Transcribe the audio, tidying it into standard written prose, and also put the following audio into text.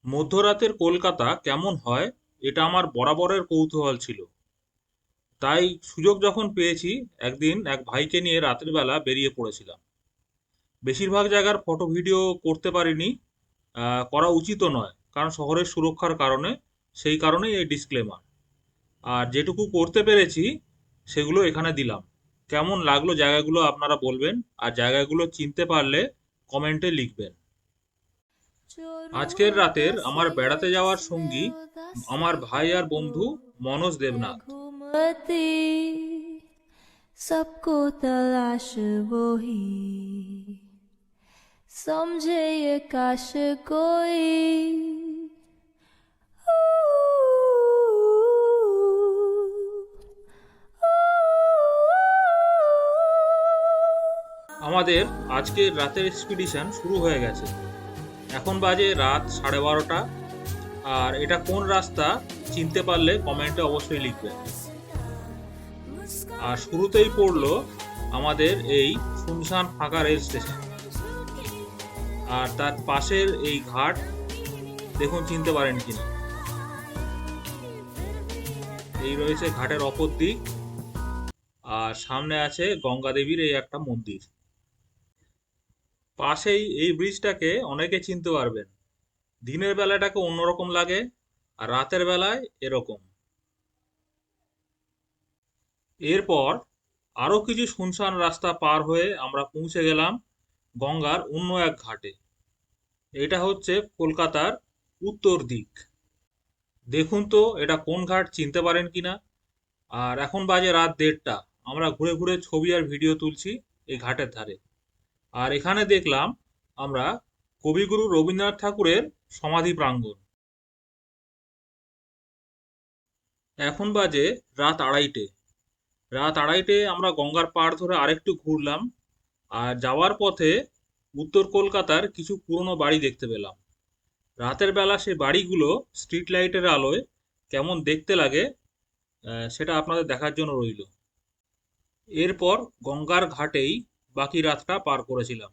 মধ্যরাতের কলকাতা কেমন হয় এটা আমার বরাবরের কৌতূহল ছিল। তাই সুযোগ যখন পেয়েছি একদিন এক ভাইকে নিয়ে রাতের বেলা বেরিয়ে পড়েছিলাম। বেশিরভাগ জায়গার ফটো ভিডিও করতে পারিনি, করা উচিতও নয় কারণ শহরের সুরক্ষার কারণে। সেই কারণেই এই ডিসক্লেমার। আর যেটুকু করতে পেরেছি সেগুলো এখানে দিলাম। কেমন লাগলো জায়গাগুলো আপনারা বলবেন, আর জায়গাগুলো চিনতে পারলে কমেন্টে লিখবেন। আজকের রাতের আমার বেড়াতে যাওয়ার সঙ্গী আমার ভাই আর বন্ধু মনোজ দেবনাথ। सबको तलाश वो ही समझे ये काश कोई আমাদের আজকের রাতের এক্সপিডিশন শুরু হয়ে গেছে। এখন বাজে রাত 12:30। আর এটা কোন রাস্তা চিনতে পারলে কমেন্টে অবশ্যই লিখবেন। আর শুরুতেই পড়লো আমাদের এই শুনশান ফাঁকা রেল স্টেশন। আর তার পাশের এই ঘাট দেখুন চিনতে পারেন কিনা। এই রয়েছে ঘাটের অপর দিক। আর সামনে আছে গঙ্গা দেবীর এই একটা মন্দির। পাশেই এই ব্রিজটাকে অনেকে চিনতে পারবেন। দিনের বেলাটাকে অন্যরকম লাগে, আর রাতের বেলায় এরকম। এরপর আরো কিছু শুনশান রাস্তা পার হয়ে আমরা পৌঁছে গেলাম গঙ্গার অন্য এক ঘাটে। এটা হচ্ছে কলকাতার উত্তর দিক। দেখুন তো এটা কোন ঘাট চিনতে পারেন কিনা। আর এখন বাজে রাত 1:30। আমরা ঘুরে ঘুরে ছবি আর ভিডিও তুলছি এই ঘাটের ধারে। আর এখানে দেখলাম আমরা কবিগুরু রবীন্দ্রনাথ ঠাকুরের সমাধি প্রাঙ্গণ। এখন বাজে রাত 2:30। রাত 2:30 আমরা গঙ্গার পাড় ধরে আরেকটু ঘুরলাম। আর যাওয়ার পথে উত্তর কলকাতার কিছু পুরনো বাড়ি দেখতে পেলাম। রাতের বেলা সেই বাড়িগুলো স্ট্রিট লাইটের আলোয় কেমন দেখতে লাগে সেটা আপনাদের দেখার জন্য রইল। এরপর গঙ্গার ঘাটেই বাকি রাতটা পার করেছিলাম।